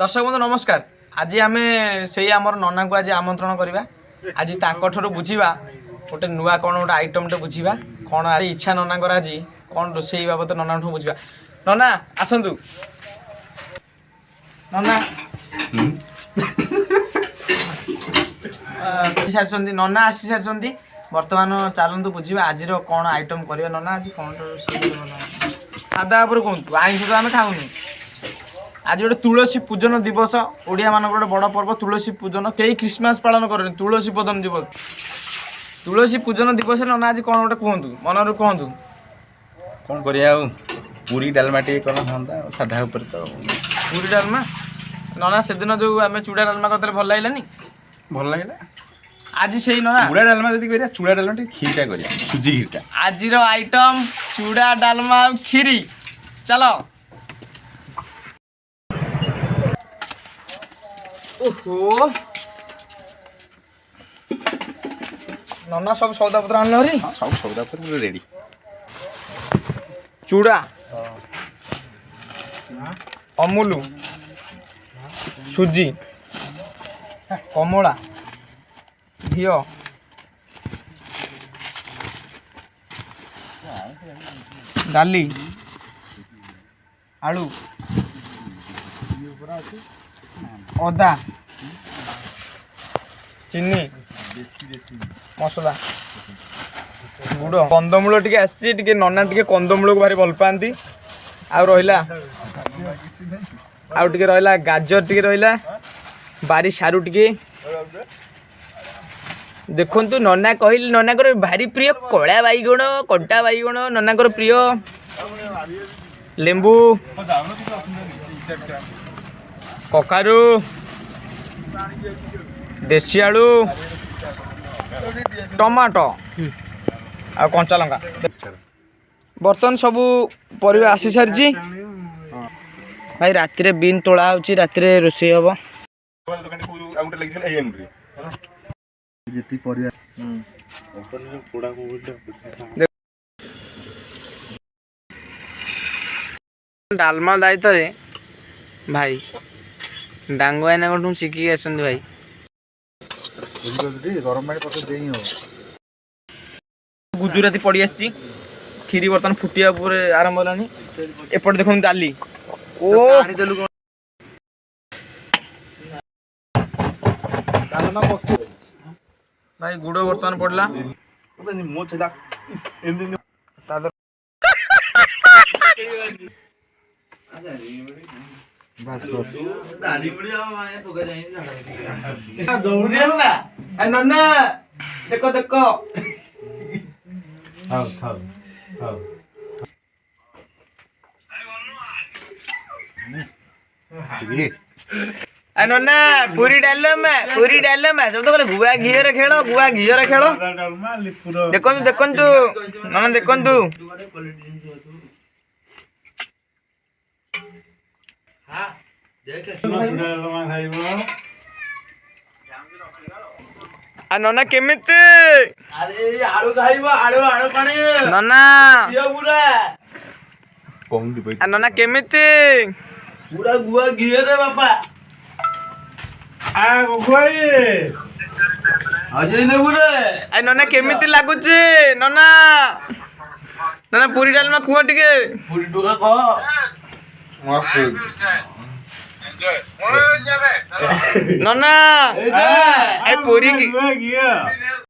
दर्शक बंधु नमस्कार। आज आम से आमर नना को आज आमंत्रण करवा। आज ठू बुझा गोटे नुआ कौन गोटे आइटमटे बुझा कौन आज इच्छा नना आज कौन रोषे बाबद नना ठू बुझा। नना आसतु नना सारी नना आसी सारी बर्तमान चलतु बुझा आज कौन आइटम कर नना आज कौन सादा कहतु आईष तो आम खाऊनी। आज गोटे तुलसी पूजन दिवस ओडिया मान गोटे बड़ पर्व तुलसी पूजन कई क्रिसमस पालन करें तुलसी पूजन दिवस तुलसी पूजन दिवस ना आज कौन गोटे कहतु मनरू कहतु कौन करिया पूरी डालमा टे कला था साधा ऊपर तो पूरी डालमा नना से दिन जो आम चूड़ा डालमा करते भल लगलानी भल लगे आज से नना चूड़ा डालमा जब करिया चूड़ा डालमा टे खीरटा करिया सुजी खीरटा आज आइटम चूड़ा डालमा खीरी चलो। ओहो नना सब सौदा पत्र आनल हरी सब सौदा पर रेडी चूड़ा अमूल सुजी कमला घी डाली आलू अदा चीनी मसला गुड़ कंदमूल टी आसी नना टी कंदमूल को भारी भल पाती आउ रहा गाजर टी रहा बारी सारू टी देखु नना कहली नना भारी प्रिय कला बैगण कंटा बैगण नना प्रिय लेंबू कखारू देसी आलू टमाटो आ कंचा लंका बर्तन सबू परिवा आसी सारी भाई राति बीन तोला होची राति रोषे हम डालमा दायित्व भाई डांगो आईना को शिखी आस भाई गुजराती पड़ी आसी खीरी बर्तमान फुटिया आरंभ होलानी एपटे देखो डाली ओ भाई गुड़ बर्तमान पड़ला बस बस नन्ना देखो देखो नन्ना पूरी डाल में सब तो गुआ घी खेल गुआ घी खेल देखु देखु नन्ना देखु नना केमिति अरे आलू खाइबो आलू आलू पानी नना दियो पूरा कोन दिबे नना केमिति पूरा गुआ घी रे बापा आ गोखोई अजय ने पूरा आ नना केमिति लागुची नना नना पूरी डालमा खुआ टिके पूरी टोका कह नना ए पूरी